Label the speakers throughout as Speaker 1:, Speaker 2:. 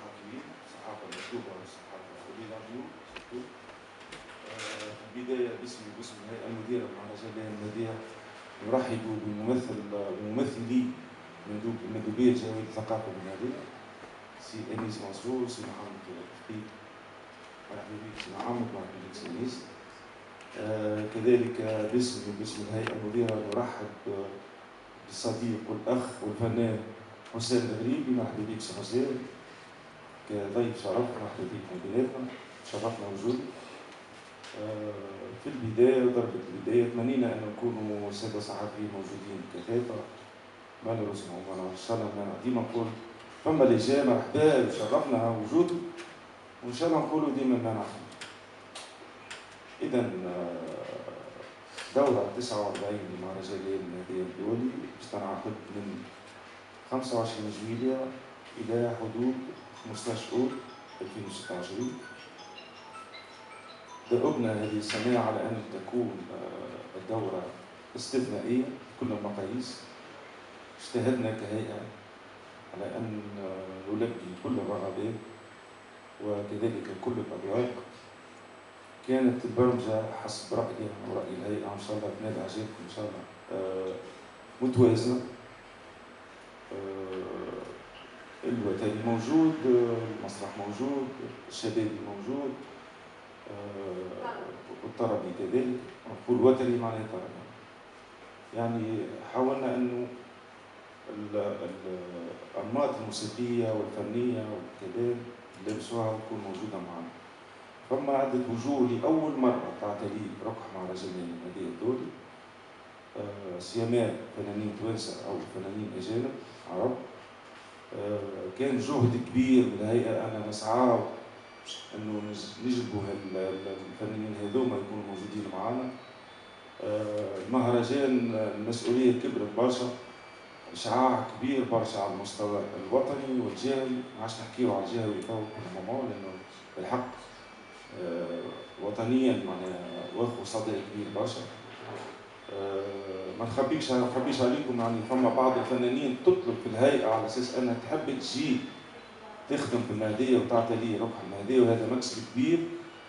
Speaker 1: الصحفيين، الصحافة المكتوبة والصحافة والراديو. في البداية باسمي وباسم الهيئة المديرة لمهرجان ليلة المذيع نرحب بممثلي مندوبية جمعية الثقافة المغربية سي أنيس منصور، سي محمد الفقيه. مرحبا بك سي محمد، مرحبا بك سي أنيس. كذلك باسم الهيئة المديرة نرحب بالصديق والأخ والفنان حسين الغريبي. مرحبا بك سي حسين كضيف شرف، مرحبا بك من بلادنا، شرفنا وجودك. في البداية ضربة البداية تمنينا أن نكونوا سادة صحفيين موجودين كثافة، ما نرسموا ما نعرفش أنا ديما نقول فما لجان مرحبا وشرفنا وجودك، وإن شاء الله نقولوا ديما ما نحن. إذا دورة 49 لمهرجان ليلة المذيع الدولي تنعقد من 25 جويلية إلى حدود 15 أوت 2026. دأبنا هذه السنة على أن تكون الدورة استثنائية بكل المقاييس. اجتهدنا كهيئة على أن نلبي كل الرغبات وكذلك كل الأذواق. كانت البرمجة حسب رأيي ورأي الهيئة إن شاء الله تنال إعجابكم إن شاء الله متوازنة. الوتري موجود، المسرح موجود، الشبابي موجود، والطربي كذلك. نقول وتري معناه طربي. يعني حاولنا أنه الأنماط الموسيقية والفنية والكلام اللي لبسوها تكون موجودة معنا. فما عدة وجوه لأول مرة تعتلي ركح مهرجان المذيع الدولي، سيما فنانين توانسة أو فنانين أجانب عرب. كان جهد كبير من الهيئة أن نسعى أنه نجلبوا الفنانين هذوما يكونوا موجودين معنا. المهرجان المسؤولية كبرت برشا، إشعاع كبير برشا على المستوى الوطني والجهوي. ما عادش نحكيو على الجهوي تو كل موضوع لأنه بالحق وطنيا معناها واخو صدى كبير برشا. ما نخبيش عليكم، يعني فما بعض الفنانين تطلب في الهيئة على أساس أنها تحب تجي تخدم في المهدية وتعتلي روح المهدية، وهذا مكسب كبير.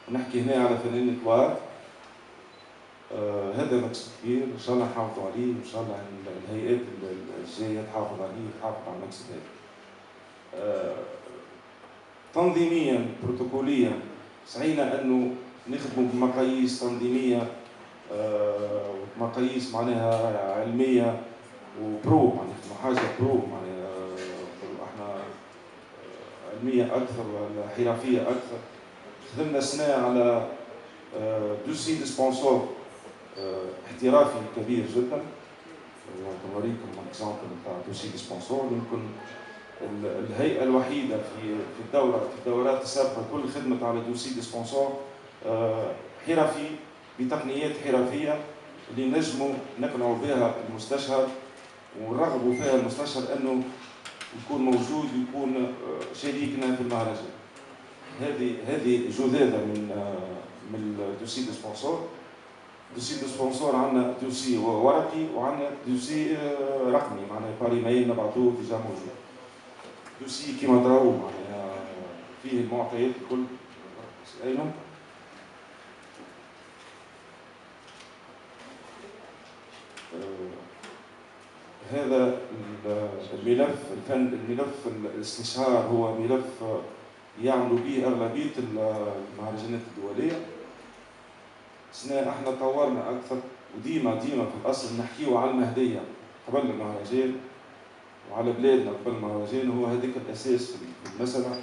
Speaker 1: ونحكي هنا على فنانين كبار، هذا مكسب كبير ان شاء الله نحافظوا عليه، وان شاء الله الهيئات الجايه تحافظ عليه وتحافظ على المكسب هذا. تنظيميا بروتوكوليا سعينا انه نخدموا بمقاييس تنظيميه ومقاييس معناها علميه وبرو، معناها حاجه برو، معناها احنا علميه اكثر ولا حرفيه اكثر. خدمنا سنه على دوسي دي سبونسور احترافي كبير جدا. نوريكم اكزامبل نتاع دوسي دي سبونسور. يمكن الهيئه الوحيده في الدورات السابقه كل خدمت على دوسي دي سبونسور حرفي بتقنيات حرفيه اللي نجموا نقنعوا بها المستشهد ونرغبوا فيها المستشهد انه يكون موجود ويكون شريكنا في المهرجان. هذه جذاذه من دوسي دي سبونسور. دوسي دو سبونسور عندنا دوسي ورقي وعندنا دوسي رقمي، معناها باري مايل نبعثوه ديجا موجود. دوسي كيما تراو معناها فيه المعطيات الكل. سائلهم هذا الملف الملف الاستشهار هو ملف يعملوا به أغلبية المهرجانات الدولية. سنة احنا طورنا أكثر، وديما في الأصل نحكيو على المهدية قبل المهرجان وعلى بلادنا قبل المهرجان، وهو هذاك الأساس في المسألة.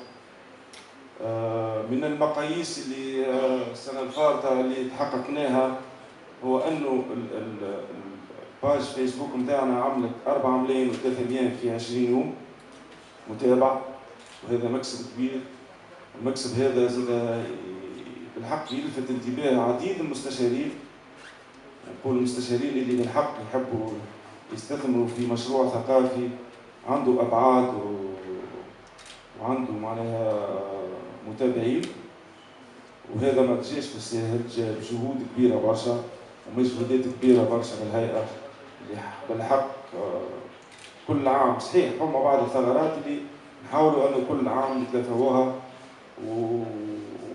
Speaker 1: من المقاييس اللي السنة الفارطة اللي تحققناها هو أنه الباج فيسبوك نتاعنا عملت 4,300,000 في 20 يوم متابعة، وهذا مكسب كبير. المكسب هذا زاد بالحق يلفت انتباه عديد المستشارين. نقول المستشارين اللي بالحق يحبوا يستثمروا في مشروع ثقافي عنده أبعاد وعنده معناها متابعين، وهذا ما جاش بالساهل، جا بجهود كبيرة برشا ومجهودات كبيرة برشا من الهيئة اللي بالحق كل عام صحيح فما بعض الثغرات اللي نحاولوا أنه كل عام نتلافوها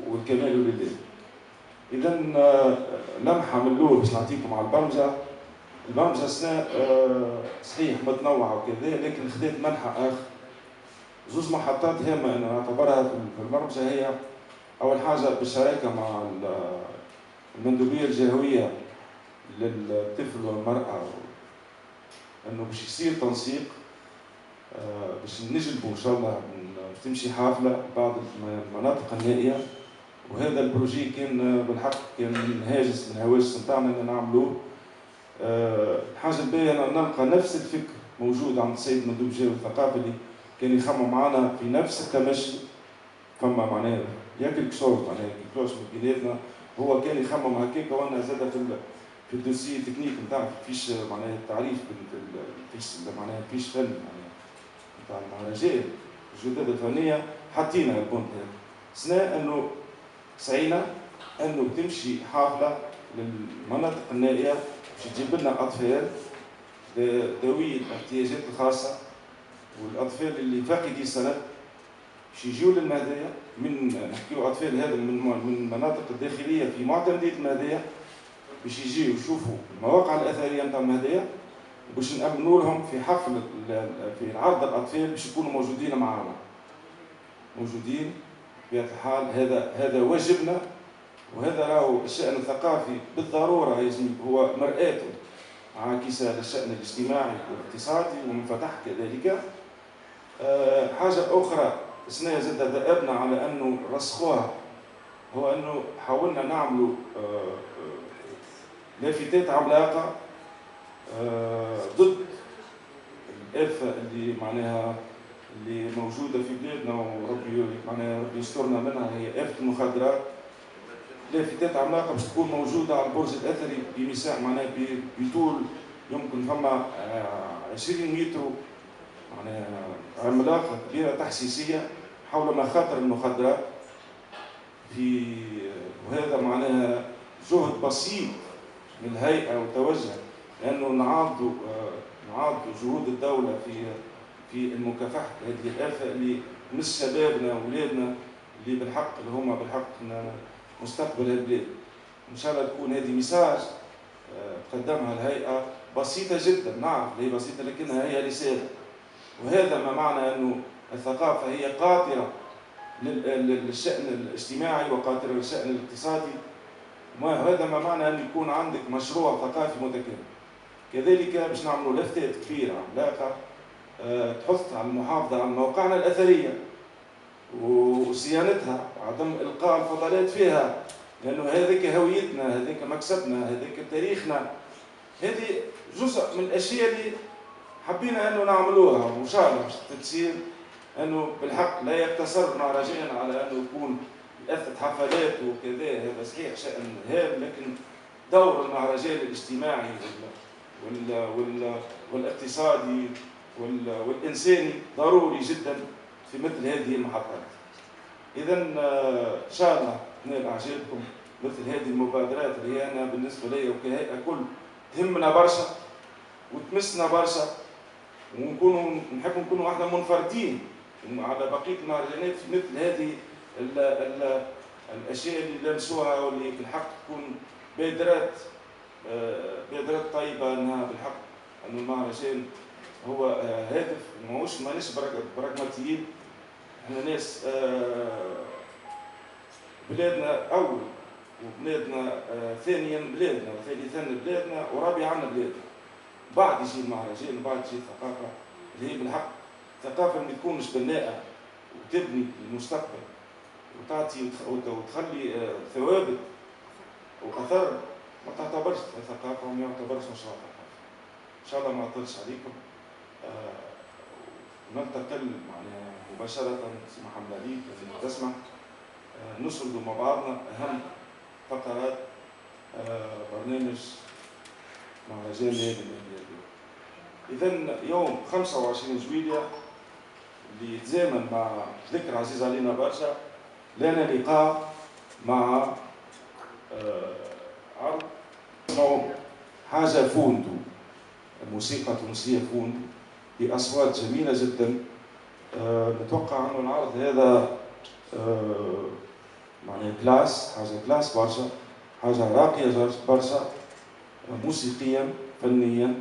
Speaker 1: والكمال لله. إذا لمحة من الأول باش نعطيكم على البرمجة. البرمجة أثناء صحيح متنوعة وكذا، لكن خذت منحى آخر. زوز محطات هامة أنا نعتبرها في البرمجة، هي أول حاجة بالشراكة مع المندوبية الجهوية للطفل والمرأة، أنه باش يصير تنسيق باش نجلبوا إن شاء الله باش تمشي حافلة بعض المناطق النائية. وهذا البروجي كان بالحق كان هاجس من هواجس نتاعنا اللي نعملوه. الحاجة الباهية أن نلقى نفس الفكر موجود عند السيد مندوب الجهوي الثقافي اللي كان يخمم معنا في نفس التمشي. فما معناها ياكل شورت معناها كيكلوش من بيناتنا، هو كان يخمم هكاك وانا زاد في الدوسي تكنيك نتاع فيش معناها التعريف فيش معناها فيش فن معناها نتاع المهرجان الجدد الفنيه. حطينا البونت هذا سنا انه سعينا انه تمشي حافله للمناطق النائيه باش تجيب لنا اطفال ذوي الاحتياجات الخاصه والاطفال اللي فاقدي السند باش يجيو للمهدية. من نحكيو اطفال هذا من المناطق الداخليه في معتمديه المهدية باش يجيو يشوفوا المواقع الاثريه نتاع المهدية، وباش نأمنوا لهم في حفل في عرض الاطفال باش يكونوا موجودين معنا. موجودين بطبيعه الحال، هذا واجبنا، وهذا راهو الشأن الثقافي بالضروره يجب هو مرآة عاكسه للشأن الاجتماعي والاقتصادي ومنفتح كذلك. حاجه اخرى سنا زاد ذأبنا على انه رسخوها، هو انه حاولنا نعملوا لافتات عملاقه ضد الآفة اللي معناها اللي موجوده في بلادنا، وربي معناها ربي يسترنا منها، هي آفة المخدرات. لافتات عملاقه باش تكون موجوده على البرج الاثري بمساحه معناها بطول يمكن فما 20 متر، معناها عملاقه كبيره تحسيسيه حول مخاطر المخدرات. وهذا معناها جهد بسيط من الهيئه وتوجه لانه نعاضوا جهود الدوله في المكافحه هذه الآفة اللي مس شبابنا واولادنا اللي بالحق اللي هما بالحق مستقبل البلاد. ان شاء الله تكون هذه ميساج قدمها الهيئه بسيطه جدا، نعرف هي بسيطه لكنها هي رساله. وهذا ما معنى انه الثقافه هي قاطره للشأن الاجتماعي وقاطره للشأن الاقتصادي، وهذا ما معنى ان يكون عندك مشروع ثقافي متكامل. كذلك باش نعملوا لفتات كبيره عملاقه تحث على المحافظه على مواقعنا الاثريه وصيانتها وعدم القاء الفضلات فيها، لانه هذيك هويتنا، هذيك مكسبنا، هذيك تاريخنا. هذه جزء من الاشياء اللي حبينا انه نعملوها، وان شاء الله باش تصير انه بالحق لا يقتصر المهرجان على انه يكون يأثر حفلات وكذا. هذا صحيح شأن هام، لكن دور المهرجان الاجتماعي والاقتصادي والإنساني ضروري جدا في مثل هذه المحطات. إذا إن شاء الله نال إعجابكم مثل هذه المبادرات اللي أنا بالنسبة لي وكهيئة كل تهمنا برشا وتمسنا برشا، نحب نكونوا احنا منفردين على بقية المهرجانات في مثل هذه الأشياء اللي لمسوها واللي بالحق تكون بادرات طيبة، أنها بالحق أن المهرجان هو هدف ماهوش براغماتيين. احنا ناس بلادنا أول وبلادنا ثانيا بلادنا وثالثا بلادنا ورابعا بلادنا، بعد يجي المهرجان وبعد تجي الثقافة اللي هي بالحق ثقافة ما تكونش بناءة وتبني المستقبل وتعطي وتخلي ثوابت وأثر، ما تعتبرش ثقافة وما يعتبرش مشروع ثقافة. إن شاء الله ما أطلش عليكم. ننتقل معناها مباشرة سي محمد علي لازم تسمع نسرد مع بعضنا أهم فقرات برنامج مهرجان ليالي المهدية. إذا يوم 25 جويلية اللي يتزامن مع ذكرى عزيز علينا برشا، لنا لقاء مع عرض حاجة فوندو، الموسيقى التونسية فوندو بأصوات جميلة جدا نتوقع أنه العرض هذا معناها كلاس، حاجة كلاس برشا، حاجة راقية برشا موسيقيا فنيا،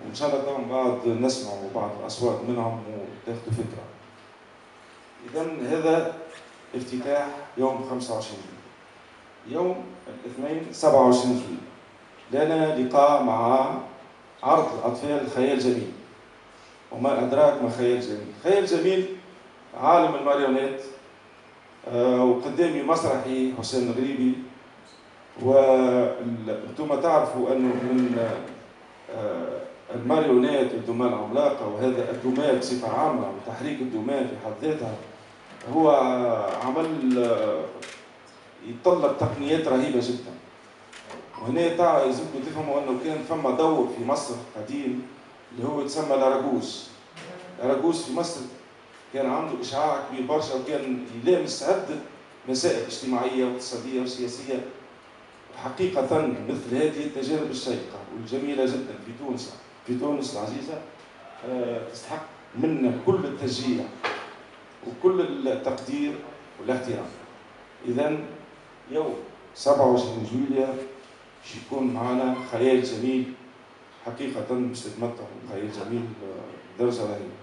Speaker 1: وإن شاء الله من بعد نسمعوا بعض الأصوات منهم وتاخذوا فكرة. إذا هذا افتتاح يوم 25 جويلية. يوم الاثنين 27 جويلية لنا لقاء مع عرض الأطفال خيال جميل. وما أدراك ما خيال جميل؟ خيال جميل عالم الماريونيت، وقدامي مسرحي حسين الغريبي، وانتم تعرفوا انه من الماريونيت الدمى العملاقه، وهذا الدمى بصفه عامه وتحريك الدمى في حد ذاتها هو عمل يتطلب تقنيات رهيبه جدا. وهنا يلزمكم تفهموا انه كان ثم دور في مصر قديم اللي هو يتسمى لاراجوز. لاراجوز في مصر كان عنده اشعاع كبير برشا، وكان يلامس عده مسائل اجتماعيه واقتصاديه وسياسيه. حقيقة مثل هذه التجارب الشيقة والجميلة جدا في تونس العزيزة تستحق منا كل التشجيع وكل التقدير والاحترام. إذا يوم 27 جويلية باش يكون معنا خيال جميل، حقيقة باش تتمتعوا بخيال جميل بدرجة رهيبة.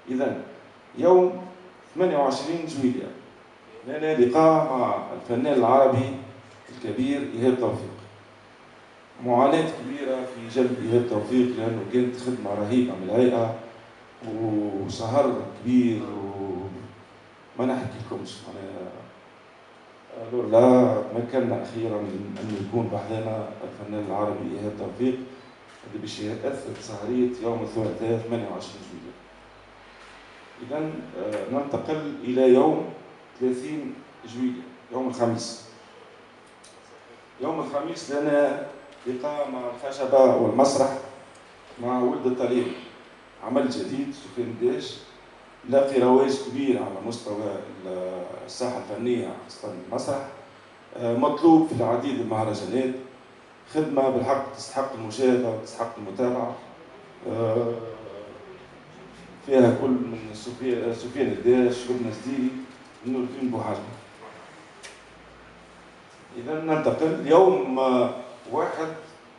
Speaker 1: إذا يوم 28 جويلية لنا لقاء مع الفنان العربي الكبير إيهاب توفيق. معاناة كبيرة في جلب إيهاب توفيق لأنه كانت خدمة رهيبة من الهيئة وسهر كبير وما نحكي لكمش. لولا تمكنا أخيرا من أن يكون بحذنا الفنان العربي إيهاب توفيق اللي باش يأثر سهرية يوم الثلاثاء 28 جويلية. إذا ننتقل إلى يوم 30 جويلية يوم الخميس. يوم الخميس لنا لقاء مع الخشبة والمسرح مع ولد الطليب، عمل جديد سفيان داش لاقي رواج كبير على مستوى الساحة الفنية خاصة المسرح، مطلوب في العديد من المهرجانات، خدمة بالحق تستحق المشاهدة وتستحق المتابعة، فيها كل من سفيان الداش، لبنى الزديري، نور الدين بوحجمي. إذا ننتقل يوم 1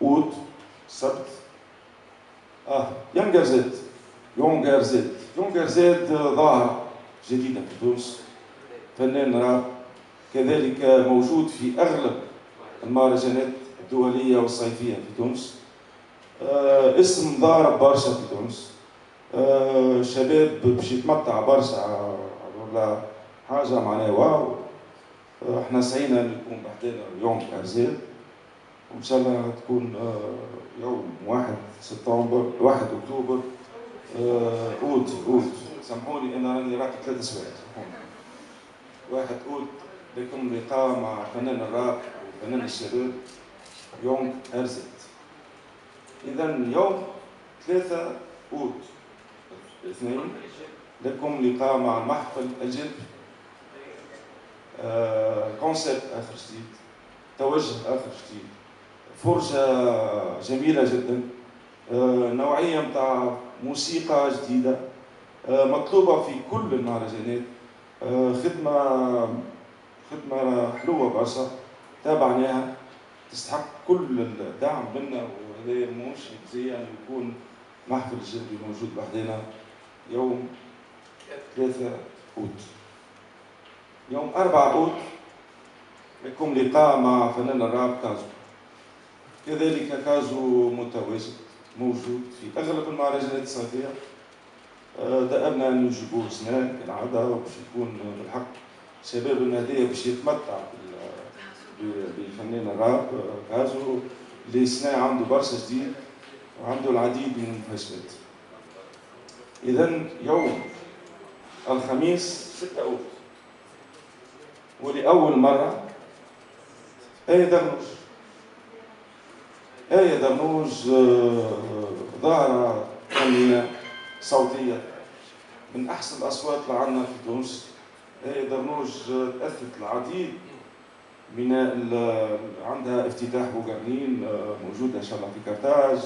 Speaker 1: أوت السبت يونغر زيت. يونغر زيت ظاهرة جديدة في تونس، فنان راب كذلك موجود في أغلب المهرجانات الدولية والصيفية في تونس، اسم ضارب برشا في تونس، شباب باش يتمتع برشا ولا حاجة معناها واو. احنا سعينا ان يكون بحدنا يوم كارزيت، وان شاء الله تكون يوم 1 سبتمبر 1 اكتوبر اوت سامحوني انا راني راقد 3 سوايع. 1 اوت لكم لقاء مع فنان الراب وفنان الشباب يوم كارزيت. اذا يوم 3 اوت الاثنين لكم لقاء مع المحفل الجلبي، كونسيبت اخر جديد، توجه اخر جديد، فرجه جميله جدا، نوعيه متاع موسيقى جديده مطلوبه في كل المهرجانات، خدمه حلوه برشا تابعناها تستحق كل الدعم منا. وهذا مش زي ان يكون محفل الجلبي موجود بحدنا يوم 3 اوت. يوم 4 أوت لكم لقاء مع فنان الراب كازو، كذلك كازو متواجد موجود في أغلب المهرجانات الصيفية. دأبنا أن نجيبوه سنان كالعادة وباش يكون بالحق شباب النهدية باش يتمتع بالفنان الراب كازو اللي سنة عنده برشا جديد وعنده العديد من المفاجآت. إذا يوم الخميس 6 أوت ولأول مرة آية درنوج ظاهرة فنية صوتية من أحسن الأصوات اللي عندنا في تونس. آية درنوج تأثت العديد من عندها افتتاح بوغرنين موجودة إن شاء الله في كرتاج،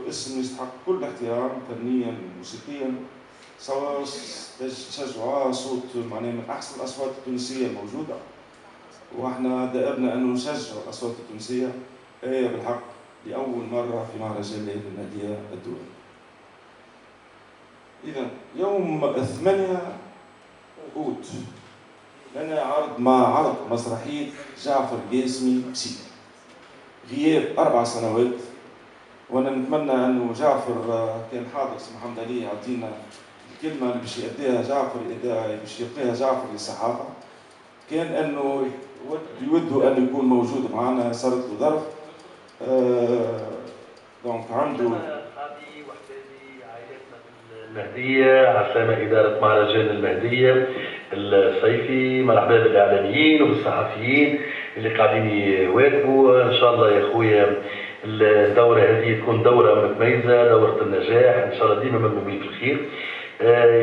Speaker 1: اسم يستحق كل احترام فنيا وموسيقيا، سواء تشجعوا صوت معناه من احسن الاصوات التونسيه الموجوده، واحنا دأبنا انه نشجع الاصوات التونسيه هي بالحق لاول مره في مهرجان ليالي المهديه الدولي. اذا يوم 8 اوت لنا عرض مع عرض مسرحيه جعفر القاسمي بسي، غياب 4 سنوات، وانا نتمنى انه جعفر كان حاضر سي محمد علي يعطينا الكلمه اللي باش يأديها جعفر، باش يلقيها جعفر للصحافه، كان انه يودوا انه يكون موجود معنا، صارت له ظرف. دونك عنده
Speaker 2: اصحابي واحبابي عائلتنا المهديه، عسلامه اداره مهرجان المهديه الصيفي، مرحبا بالاعلاميين وبالصحفيين اللي قاعدين يواكبوا. ان شاء الله يا خويا الدوره هذه تكون دوره متميزه، دوره النجاح ان شاء الله، ديما ممنوعين في الخير.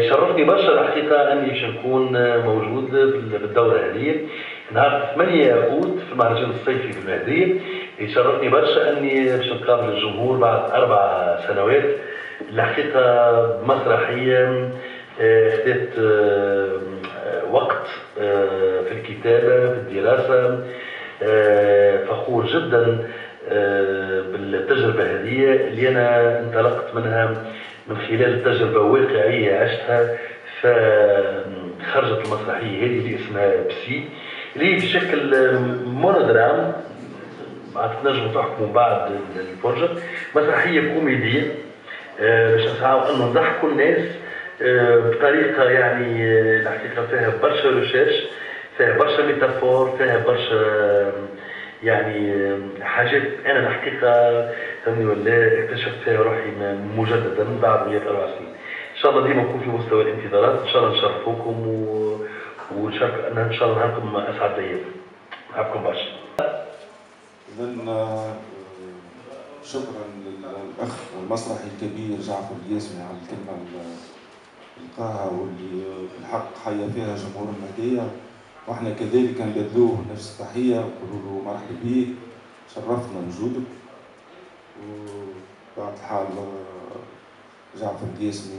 Speaker 2: يشرفني برشا الحقيقه اني باش نكون موجود بالدوره هذه نهار 8 اوت في المهرجان الصيفي في المهديه. يشرفني برشا اني باش نقابل الجمهور بعد 4 سنوات. الحقيقه مسرحيه اخذت وقت في الكتابه في الدراسه. فخور جدا بالتجربه هذه اللي انا انطلقت منها من خلال تجربه واقعيه عشتها، فخرجت المسرحيه هذه اللي اسمها بسي، اللي هي بشكل مونودرام ما تنجموا تحكموا بعد الفرجة. مسرحية كوميدية باش نسعاو انه نضحكوا الناس بطريقة يعني الحقيقة فيها برشا ريشيرش، فيها برشا ميتافور، فيها برشا يعني حاجات انا الحقيقة فهمني ولا اكتشفت فيها روحي مجددا بعد 104 سنين. ان شاء الله ديما نكون في مستوى الانتظارات، ان شاء الله نشرفوكم ونشارك ان شاء الله نهاركم اسعد ايام. نحبكم برشا.
Speaker 1: إذن شكرا للأخ المسرحي الكبير جعفر القاسمي على الكلمة اللي لقاها واللي بالحق حيا فيها جمهور المهدية، واحنا كذلك نبذلوه نفس التحية ونقولوا له مرحبا بك، شرفتنا وجودك. وبعد الحال جعفر القاسمي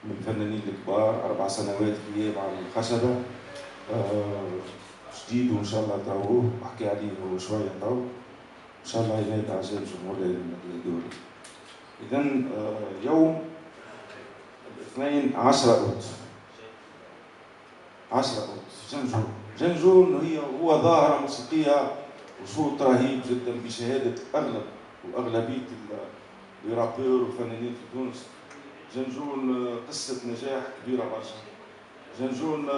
Speaker 1: من الفنانين الكبار، 4 سنوات غياب عن الخشبة، جديد وان شاء الله تروه، وحكي عليه هو شويه تو ان شاء الله ينال اعجاب جمهور المهديه الدولي. اذا يوم الاثنين 10 اوت 10 اوت جنجون هو ظاهره موسيقيه وصوت رهيب جدا بشهاده اغلب واغلبيه الرابور والفنانين في تونس. جنجون قصه نجاح كبيره برشا. جنجون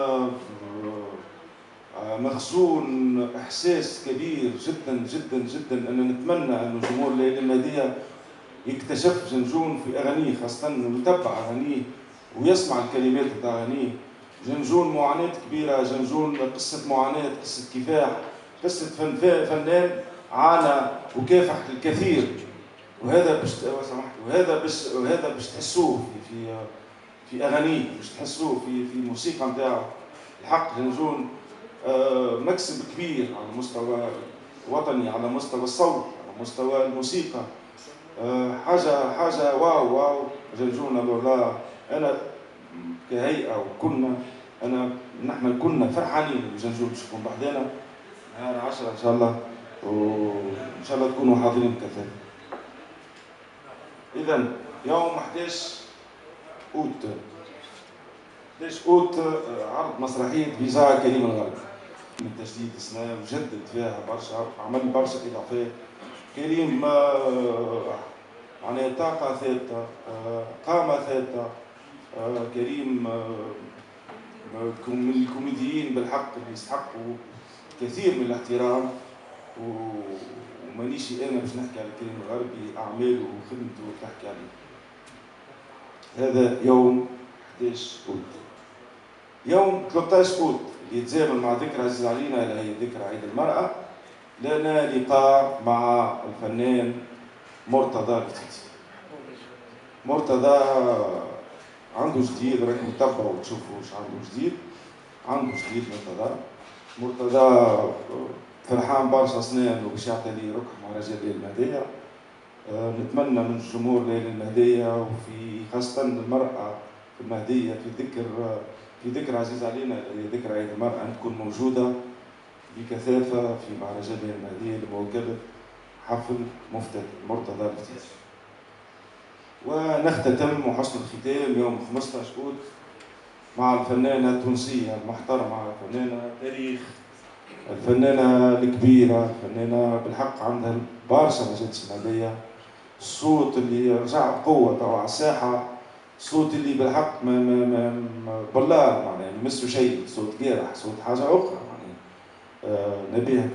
Speaker 1: مخزون احساس كبير جدا جدا جدا. انا نتمنى ان جمهور ليالي المهديه يكتشف جنجون في اغانيه، خاصه ويتبع اغانيه ويسمع الكلمات بتاع اغانيه. جنجون معاناه كبيره، جنجون قصه معاناه، قصه كفاح، قصه فنان عانى وكافح الكثير، وهذا باش تحسوه في اغانيه، باش تحسوه في الموسيقى نتاعو. الحق جنجون مكسب كبير على المستوى الوطني، على مستوى الصوت، على مستوى الموسيقى. حاجه واو جنجون. والله انا كهيئه نحن كنا فرحانين بجنجون باش يكون بحذانا نهار 10 ان شاء الله، وان شاء الله تكونوا حاضرين كذلك. اذا يوم 11 اوت 11 اوت عرض مسرحيه فيزا كريم الغرب من تجديد اسمه، وجدد فيها برشا، عمل برشا اضافات. كريم معناها طاقه ثابته، قامه ثابته. كريم من الكوميديين بالحق اللي يستحقوا كثير من الاحترام، ومانيش انا باش نحكي على كريم الغربي، اعماله وخدمته تحكي عليه. هذا يوم 11 اوت. يوم 13 اوت اللي يتزامن مع ذكرى عزيزة علينا اللي هي ذكرى عيد المرأة، لنا لقاء مع الفنان مرتضى الفتيتي. مرتضى عنده جديد، راكم تتبعوا وتشوفوا واش عنده جديد. عنده جديد مرتضى فرحان برشا سنين وباش يعطي لي ركح مهرجان المهدية. نتمنى من الجمهور ليلة المهدية وفي خاصة المرأة في المهدية في ذكرى عزيز علينا ذكرى عيد المرأة أن تكون موجودة بكثافة في مهرجان ليلة المهدية لمواكبة حفل مفتتح مرتضى الافتتاح. ونختتم وحسن الختام يوم 15 أوت مع الفنانة التونسية المحترمة، الفنانة تاريخ، الفنانة الكبيرة، الفنانة بالحق عندها برشا مجال السمادية، الصوت اللي رجع بقوة توا على الساحة، الصوت اللي بالحق بلار معناها ما يمسوا شيء، صوت جارح، صوت حاجة أخرى معناها. نبيها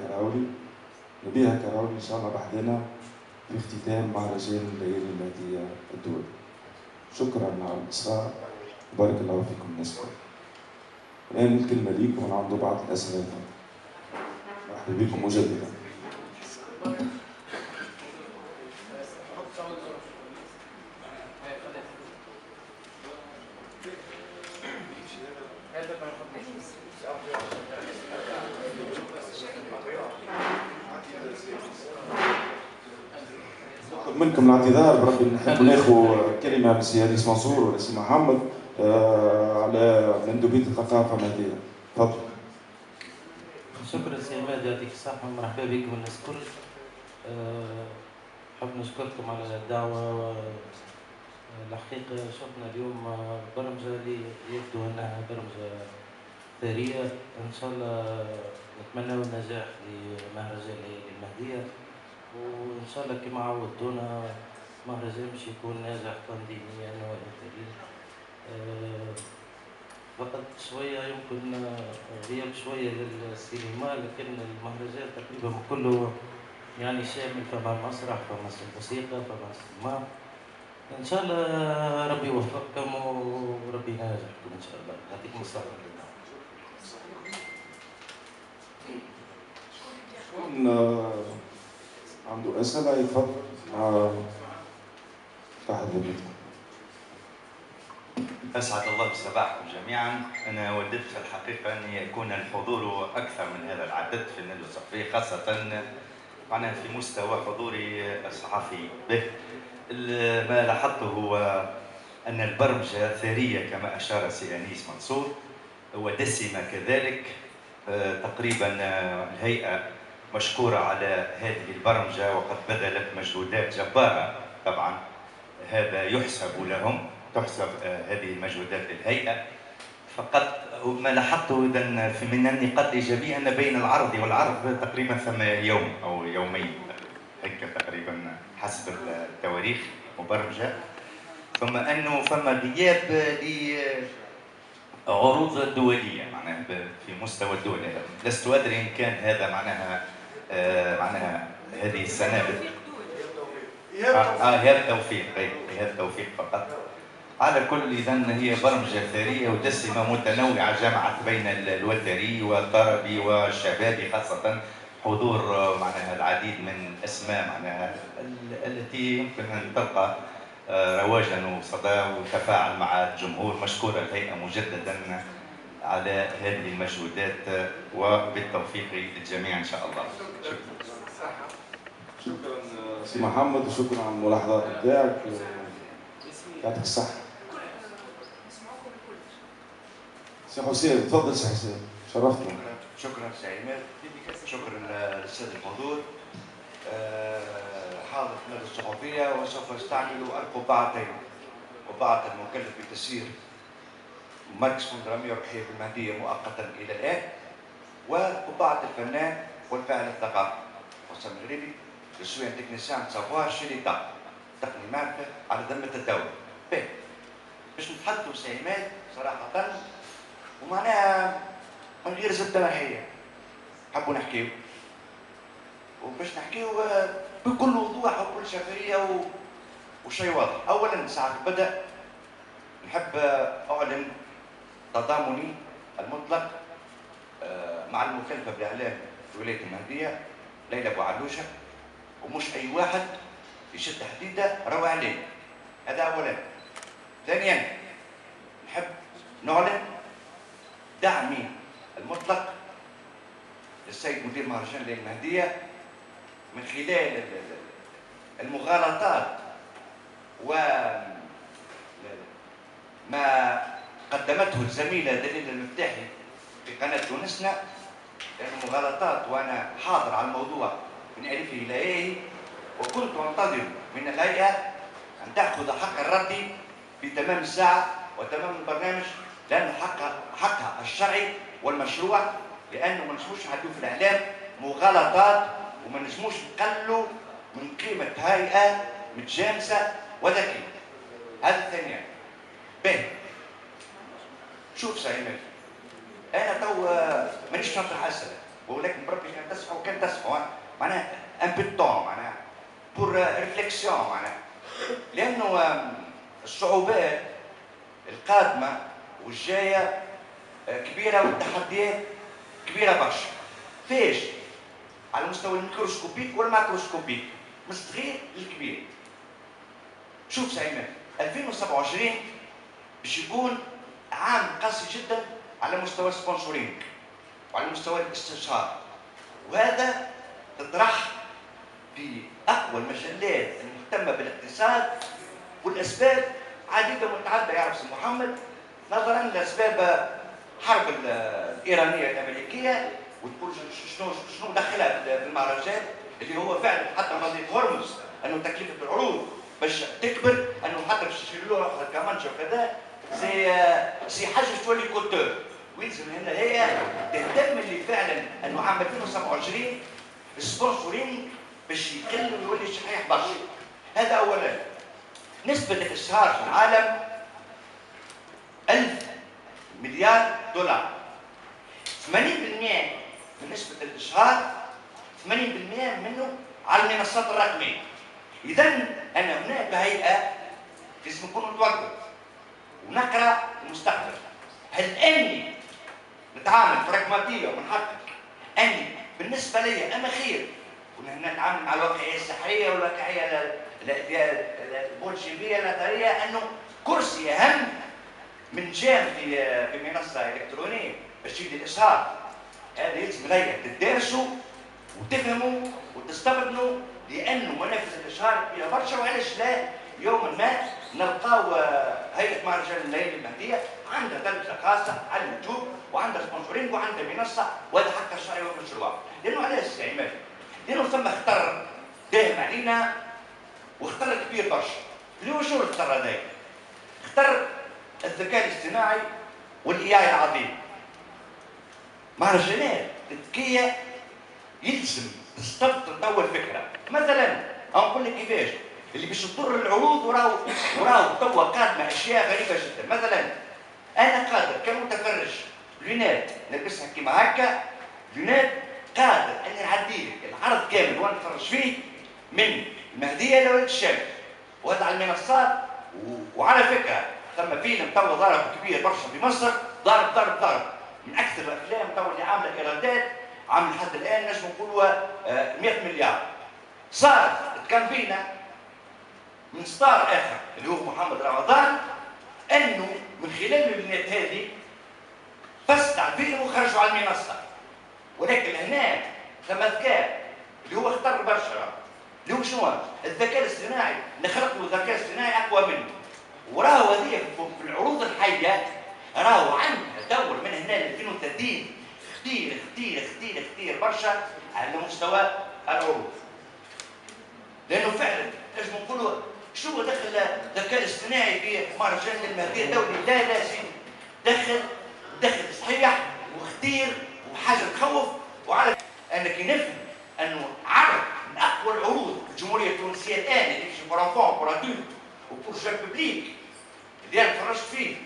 Speaker 1: كراولي إن شاء الله بحدنا في اختتام مهرجان الليالي المهدية الدولي. شكرا على الإصرار، بارك الله فيكم الناس الكل. الآن الكلمة ليكم ونعرضوا بعض الأسئلة. مرحبا بكم مجددا. منكم الاعتذار بربي نحب ناخذ كلمه من سي انيس منصور ولا سي محمد على مندوبيه الثقافه المهديه. تفضل.
Speaker 3: شكرا سي عماد يعطيك الصحة ومرحبا بكم الناس الكل. نحب نشكركم على الدعوة. الحقيقة شفنا اليوم برمجة اللي يبدو أنها برمجة ثرية، إن شاء الله نتمنى النجاح لمهرجان الليالي المهدية، وإن شاء الله كما عودتونا مهرجان باش يكون ناجح تنظيميا وإنتاجيا. فقط شوية يمكن غياب شوية للسينما، لكن المهرجان تقريبا كله يعني شامل، فما مسرح، فما موسيقى، فما سينما. إن شاء الله ربي يوفقكم وربي ينجحكم إن شاء الله. يعطيكم الصحة.
Speaker 1: شكون عنده أسئلة يتفضل. تحت
Speaker 4: أسعد الله صباحكم جميعا. أنا وددت في الحقيقة أن يكون الحضور أكثر من هذا العدد في النادي الصحفي، خاصة معناها في مستوى حضوري الصحفي به. ما لاحظته هو أن البرمجة ثرية كما أشار سي أنيس منصور، ودسمة كذلك. تقريبا الهيئة مشكورة على هذه البرمجة وقد بذلت مجهودات جبارة، طبعا هذا يحسب لهم، تحسب هذه المجهودات للهيئة. فقط ما لاحظته إذا من النقاط الإيجابية أن بين العرض والعرض تقريبا ثم يوم أو يومين هيك تقريبا حسب التواريخ مبرمجة، ثم أنه فما غياب لعروض دولية معناها في مستوى الدول. لست أدري إن كان هذا معناها هذه السنة إيهاب توفيق، إيهاب توفيق فقط. على كل إذن هي برمجة ثرية ودسمة متنوعة جمعت بين الوتري والطربي والشبابي، خاصة حضور معناها العديد من الأسماء معناها التي يمكن أن تلقى رواجا وصدى وتفاعل مع الجمهور. مشكورة الهيئة مجددا على هذه المجهودات وبالتوفيق للجميع إن شاء الله.
Speaker 1: شكرا سي محمد وشكرا على الملاحظات بتاعك. يعطيك الصحة. سي حسين تفضل. سي حسين شرفتنا.
Speaker 4: شكرا سي عماد، شكرا للساده الحضور. حاضر في الصحفيه وسوف استعمل القبعتين، قبعه المكلف بتسيير ماركس فوندرامي والحياه المهديه مؤقتا الى الان، وقبعه الفنان والفاعل الثقافي حسام المغربي. Je suis un technicien de savoir chez l'État. تقني معرفة على ذمة الدولة. باش نتحدثوا سي عماد صراحة ومعناها من غير زبدة محية. نحبوا نحكيو. وباش نحكيو بكل وضوح وبكل شفافية وشيء واضح. أولاً ساعة البدء نحب أعلن تضامني المطلق مع المكلفة بالإعلام في ولاية المهدية ليلى أبو علوشة، ومش أي واحد يشد حديده روى عليه. هذا أولاً. ثانياً نحب نعلن دعمي المطلق للسيد مدير مهرجان الليالي المهدية من خلال المغالطات وما قدمته الزميلة دليل المفتاحي في قناة تونسنا، لأنه مغالطات وأنا حاضر على الموضوع من ألفه إلى يائه، وكنت أنتظر من الهيئة أن تأخذ حق الرد في تمام الساعة وتمام البرنامج، لأنه حقها الشرعي والمشروع، لأنه ما نجموش نعدوا في الإعلام مغالطات وما نجموش نقلوا من قيمة هيئة متجانسة وذكية. هذا ثانيا. باهي. شوف سعيد، أنا تو مانيش نطرح أسئلة، ولكن بربي كان تسمعوا كان تسمعوا معناها ان بو طون معناها بور ريفليكسيون معناها، لأنه الصعوبات القادمة والجاية كبيرة والتحديات كبيرة برشا. فاش؟ على المستوى الميكروسكوبيك والماكروسكوبيك، من الصغير للكبير. شوف سعيد، 2027 باش يكون عام قاسي جدا على مستوى السبونسورينج وعلى مستوى الاستشهار، وهذا تطرح في اقوى المجلات المهتمه بالاقتصاد، والاسباب عديده متعدده يعرف سي محمد، نظرا لاسباب الحرب الايرانيه الامريكيه، وتقول شنو دخلها في المهرجان اللي هو فعلا حتى قضيه هرمز انه تكلفه العروض باش تكبر، انه حتى باش يشيلوا له كمانشا وكذا سي حاجه تولي كوتور، ويلزم هنا هي تهتم اللي فعلا انه عام 2027 السبونسورينج باش يقل ويولي شحيح برشا. هذا اولا. نسبه الاشهار في العالم 1000 مليار دولار، 80% من نسبه الاشهار 80% منه على المنصات الرقميه. اذا انا هناك هيئه لازم نكون نتوقف ونقرا المستقبل. هل اني نتعامل براغماتيه ونحقق اني بالنسبه لي انا خير ونحن نتعامل مع الواقعيه السحريه والواقعيه البولشيفيه النظريه انه كرسي اهم من جام في منصه الكترونيه باش يجي الاشهار. هذا يلزم هيئه تدرسوا وتفهموا وتستبطنوا، لانه منافذ الاشهار كبيره برشا، وعلاش لا يوما ما نلقاو هيئه مهرجان الليالي المهديه عندها تلفزه خاصه على اليوتيوب وعندها سبونسورينج وعندها منصه، وهذا حقها الشرعي والمشروع. لانه علاش يا عماد؟ لانه ثم خطر داهم علينا وخطر كبير برشا. اللي هو شنو الخطر هذا؟ خطر الذكاء الاصطناعي والاي اي العظيم. مهرجانات الذكيه يلزم تستبطن اول فكره. مثلا نقول لك كيفاش اللي باش تضر العروض وراو توا قادمه اشياء غريبه جدا. مثلا انا قادر كمتفرج لونات نلبسها كيما هكا، لونات قادر اني نعدي لك العرض كامل وانا نتفرج فيه من المهديه لولد الشمس، وهذا على المنصات. وعلى فكره ثم فيلم توا ضرب كبير برشا في مصر، ضرب من اكثر الافلام توا اللي عامله ايرادات، عامل لحد الان نجم نقولوا 100 مليار. صار كان فينا من ستار اخر اللي هو محمد رمضان انه من خلال البنات هذه فسد الفيلم وخرجوا على المنصه. ولكن هنا ثم ذكاء اللي هو اختار برشا، اللي هو شنو؟ الذكاء الاصطناعي، نخلق له ذكاء اصطناعي اقوى منه. وراهو هذه في العروض الحيه راهو عندها دور من هنا ل 2030 كثير برشا على مستوى العروض. لانه فعلا لازم نقولوا شو دخل الذكاء الاصطناعي في مهرجان المهديه الدولي؟ لا سيدي، دخل صحيح وخطير وحاجه تخوف. وعلى انا كي نفهم انه عرض من اقوى العروض في الجمهوريه التونسيه الان اللي يمشي بور انفون بور ادولت وبور جون بوبليك اللي انا تفرجت فيه،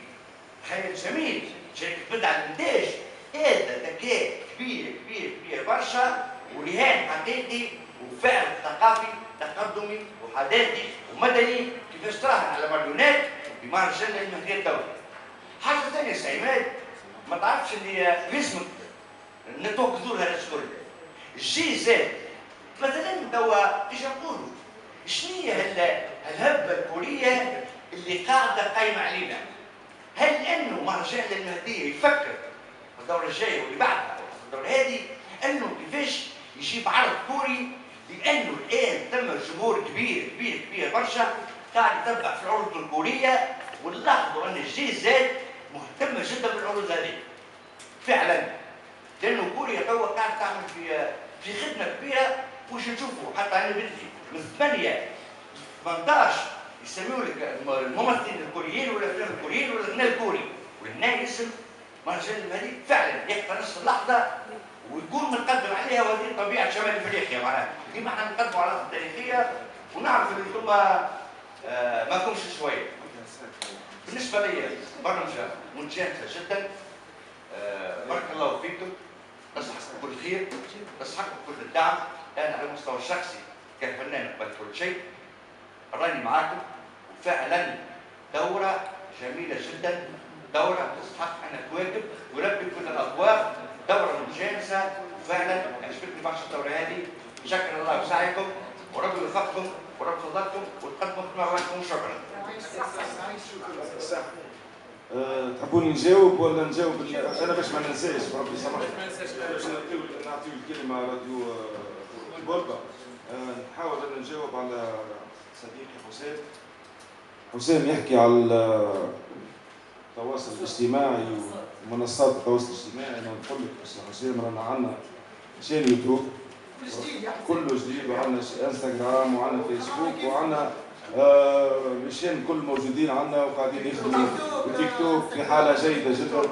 Speaker 4: خيال جميل، شركه بدع الانتاج، هذا ذكاء كبير برشا ورهان حقيقي وفعل ثقافي تقدمي وحداثي ومدني كيفاش تراهن على مليونات في مهرجان المهديه الدولي. حاجه ثانيه سي عماد، ما تعرفش اللي لازمك نتوكلوا لها الشغل. الجي زاد مثلا توا ايش نقولوا؟ شنو هي الهبه الكوريه اللي قايمه علينا؟ هل انه مهرجان المهديه يفكر في الدوره الجايه واللي بعدها الدوره هذه انه كيفاش يجيب عرض كوري لانه الان ثم جمهور كبير كبير كبير برشا قاعد يتبع في العروض الكوريه، ونلاحظوا ان الجي زاد مهتمه جدا بالعروض هذه فعلا، لانه كوريا توا قاعد تعمل في خدمه كبيره. وش نشوفوا حتى انا بنتي من 8 18 يسميوا لك الممثلين الكوريين والافلام الكوريين والغناء الكوري، والغناء يسم مهرجان المهدي فعلا يقطع نفس اللحظه ويكون متقدم عليها، وهذه طبيعه شمال افريقيا معناها، ديما احنا نقدموا علاقه تاريخيه ونعرف ان انتم ما كمش شويه. بالنسبه لي برمجه متجانسه جدا، بارك الله فيكم، نصحكم كل خير، نصحكم كل الدعم. انا على المستوى الشخصي كفنان قبل كل شيء راني معاكم، وفعلا دوره جميله جدا، دوره تستحق ان تواكب ولبي كل الابواب، دوره متجانسه وفعلا عجبتني برشا الدوره هذه. شكر الله سعيكم وربي يوفقكم وربي يفضلكم وتقدموا خدمه معكم، وشكرا.
Speaker 1: تحبوني نجاوب ولا نجاوب؟ انا باش ما ننساش بربي يسامحك باش نعطيو الكلمه راديو بولبا. نحاول ان نجاوب على صديقي حسام يحكي على التواصل الاجتماعي ومنصات التواصل الاجتماعي. انا نقول لك استاذ حسام رانا عندنا شان يوتيوب كله جديد، وعندنا انستغرام وعندنا فيسبوك وعندنا مشان كل موجودين عندنا وقاعدين يخدموا وتيك توك في حاله جيده جدا.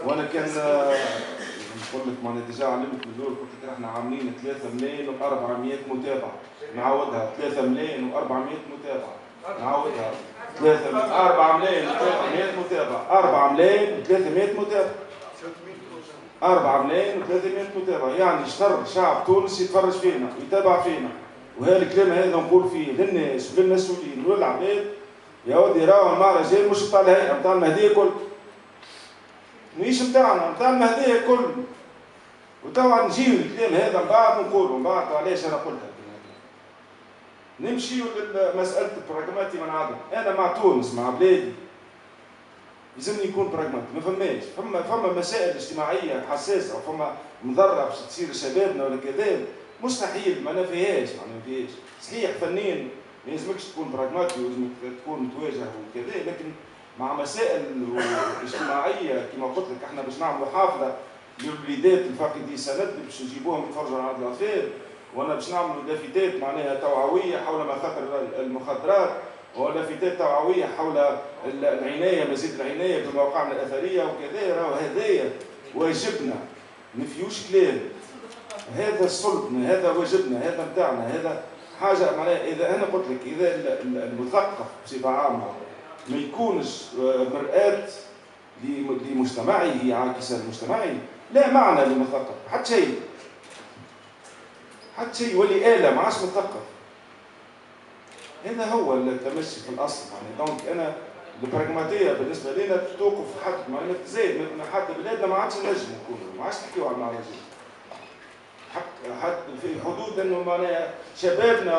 Speaker 1: وانا كان نقول لك معناها ديجا علمت من الاول، قلت لك احنا عاملين 3 ملايين و400 متابع، نعاودها 3 ملايين و400 متابع، نعاودها 4 ملايين و300 متابع، 4 ملايين و300 متابع، 4 ملايين و300 متابع، يعني شطر شعب تونسي يتفرج فينا ويتابع فينا. وهذا الكلام هذا نقول فيه للناس وللمسؤولين وللعباد، يا ودي راهو المهرجان مش نتاع الهيئه نتاع المهديه الكل، ماهيش نتاعنا نتاع المهديه الكل. وطبعا نجيو الكلام هذا من بعد نقولوا من بعد علاش انا قلتها. نمشيو لمساله البراغماتي من عدم. انا مع تونس مع بلادي لازمني يكون براغماتي، ما فماش فما مسائل اجتماعيه حساسه وفما مضره باش تصير لشبابنا ولا كذا، مستحيل ما فيهاش. صحيح فنان ما يلزمكش تكون براغماتي ولازمك تكون تواجه وكذا، لكن مع مسائل اجتماعيه كما قلت لك احنا باش نعملوا حفله للوليدات الفاقدي سند باش نجيبوهم يتفرجوا على الاطفال، وانا باش نعملوا لافتات معناها توعويه حول مخاطر المخدرات، ولافتات توعويه حول العنايه مزيد العنايه بمواقعنا الاثريه وكذا. راهو هدايا واجبنا ما فيهوش كلام، هذا صلبنا، هذا واجبنا، هذا نتاعنا، هذا حاجه معناها. اذا انا قلت لك اذا المثقف بصفه عامه ما يكونش مرآة لمجتمعه عاكسا لمجتمعه، لا معنى للمثقف حتى شيء، حتى شيء يولي آلة ما عادش مثقف. هذا هو التمشي في الاصل يعني. دونك انا البراغماتيه بالنسبه لنا توقف حد معناها تزايد من حد بلادنا ما عادش نجم نكونوا، ما عادش نحكيو على المهرجان حتى في حدود انه معناها شبابنا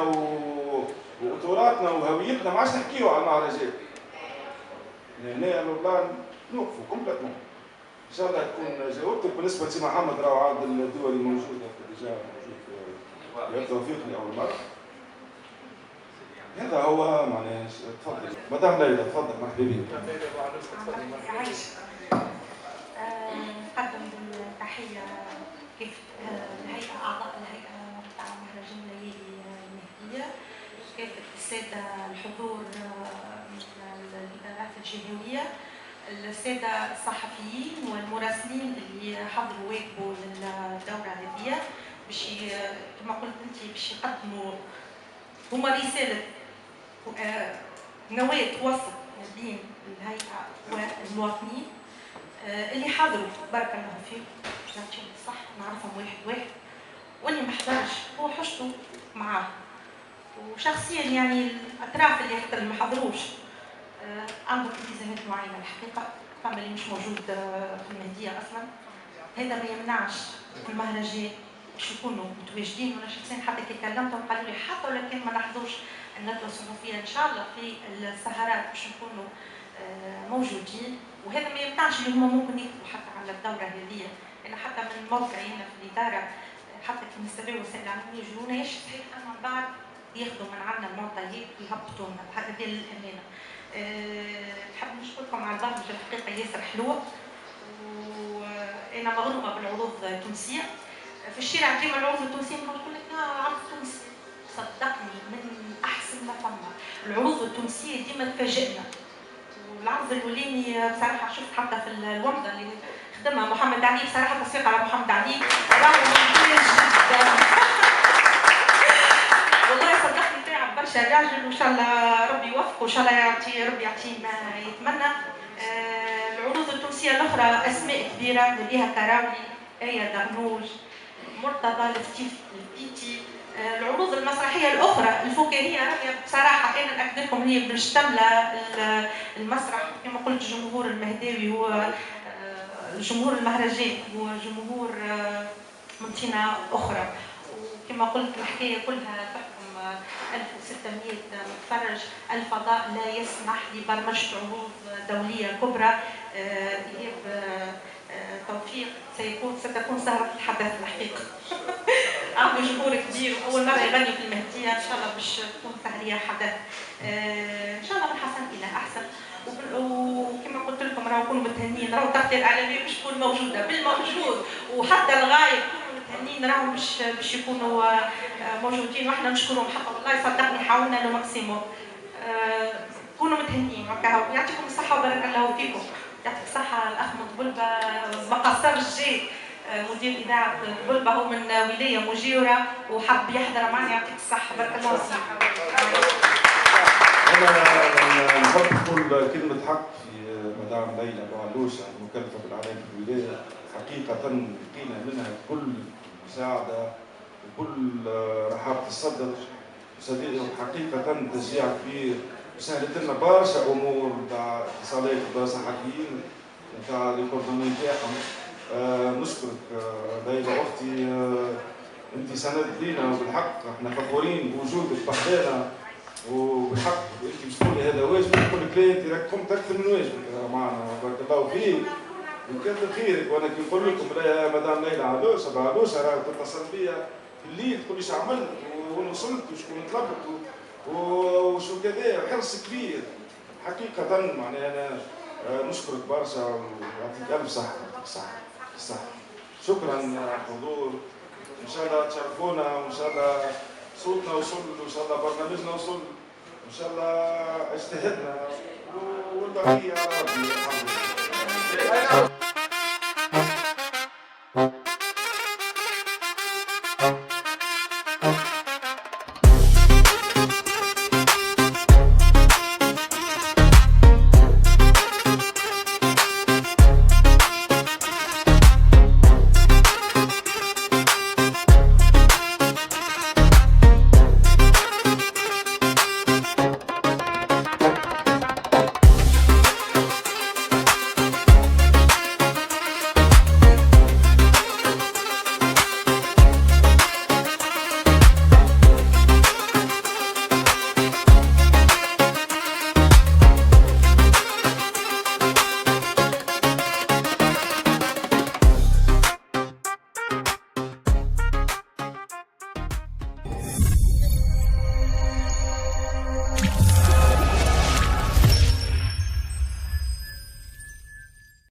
Speaker 1: وتراثنا وهويتنا ما عادش نحكيو على المهرجان. هنا والله نوقفوا كومبليتمون. ان شاء الله تكون جاوبتك. بالنسبه لسي محمد راهو عاد الدول الموجوده ديجا موجود التوفيق لاول مره. هذا هو معناها. تفضل مدام ليلى، تفضل مرحبا بك.
Speaker 5: عايش نقدم بالتحيه كيف الهيئه اعضاء الهيئه تاع مهرجان ليالي المهديه، كيف الساده الحضور من الادارات الجهويه، الساده الصحفيين والمراسلين اللي حضروا واجبوا للدوره هذه باش كما قلت انت باش يقدموا هما رساله نواة وسط ما بين الهيئه والمواطنين اللي حضروا. بارك الله فيهم، نعطيهم الصح، نعرفهم واحد واحد، واللي ما حضرش هو حشته معاه. وشخصيا يعني الاطراف اللي حتى اللي ما حضروش عندهم التزامات معينه الحقيقه، فما اللي مش موجود في المهديه اصلا. هذا ما يمنعش المهرجان باش يكونوا متواجدين. وانا شخصيا حتى كي كلمتهم قالوا لي حتى ولو كان ما نحضرش الندوه الصحفيه ان شاء الله في السهرات باش نكونوا موجودين. وهذا ما يمنعش اللي هما ممكن يكتبوا حتى على الدوره هذه، لان حتى من موقعي هنا في الاداره حتى كي نستدعوا وسائل الاعلام يجوناش صحيح اما من بعد ياخذوا من عندنا المعطيات ويهبطوا لنا هذه للامانه. نحب نشكركم على البرنامج الحقيقه ياسر حلوه، وانا مغرومه بالعروض التونسيه. في الشارع ديما العروض التونسيه نقول لك عرض تونسي، صدقني من احسن ما فما. العروض التونسيه ديما تفاجئنا، والعرض الاولاني بصراحه شفت حتى في الومضه اللي خدمها محمد علي، بصراحه تصفيق على محمد علي راهو ممتاز جدا. والله صدقني تعب برشا راجل، وان شاء الله ربي يوفقه، وان شاء الله ربي يعطيه ما يتمنى. العروض التونسيه الاخرى اسماء كبيره نبيها كراولي، آية درنوج، مرتضى الفتيتي. العروض المسرحيه الاخرى الفكاهيه راهي بصراحه انا ناكد لكم هي مشتمله المسرح كما قلت الجمهور المهداوي هو جمهور المهرجان، هو جمهور من طينه اخرى، وكما قلت الحكايه كلها تحكم 1600 متفرج. الفضاء لا يسمح لبرمجه عروض دوليه كبرى. توفيق ستكون سهرة الحدث الحقيقة. عنده جمهور كبير وأول مرة يغني في المهدية، إن شاء الله باش تكون سهرية حدث. إن شاء الله من حسن إلى أحسن. وكما قلت لكم راهو كونوا متهنين، راهو التغطية الإعلامية باش تكون موجودة بالموجود، وحتى الغايب كونوا متهنين راهو باش يكونوا موجودين، وإحنا نشكرهم حتى والله صدقني حاولنا لو ماكسيموم. كونوا متهنين وكاهو، يعطيكم الصحة وبارك الله فيكم. يعطيك الصحة الأخ مطبلبة ما قصرش جاي مدير إذاعة طبلبة، هو من ولاية مجاورة وحب يحضر معنا، يعطيك الصحة بارك الله فيك.
Speaker 1: أنا نحب نقول كلمة حق في مدام ليلى بعلوش المكلفة بالإعلام في الولاية. حقيقة لقينا منها كل مساعدة وكل رحابة الصدر، حقيقة تشجيع كبير، سهلت لنا برشا امور نتاع اتصالات صحفيين نتاع الكوردوني نتاعهم. نشكرك ليلى اختي، انت سند لينا وبالحق احنا فخورين بوجودك بحدانا، وبالحق انت مش تقولي هذا واجبك، نقول لك لا انت راك قمت اكثر من واجبك معنا، بارك الله فيك وكثر خيرك. وانا كي نقول لكم مدام ليلى علوشه راه تتصل بيا في الليل تقول لي اش عملت وين وصلت وشكون طلبت وشو كذا، حرص كبير حقيقة. معناها أنا نشكرك برشا ويعطيك ألف صحة. صح. شكرا على الحضور، إن شاء الله تشرفونا، وإن شاء الله صوتنا وصل، وإن شاء الله برنامجنا وصل، وإن شاء الله اجتهدنا والبقية على ربي الحمد لله.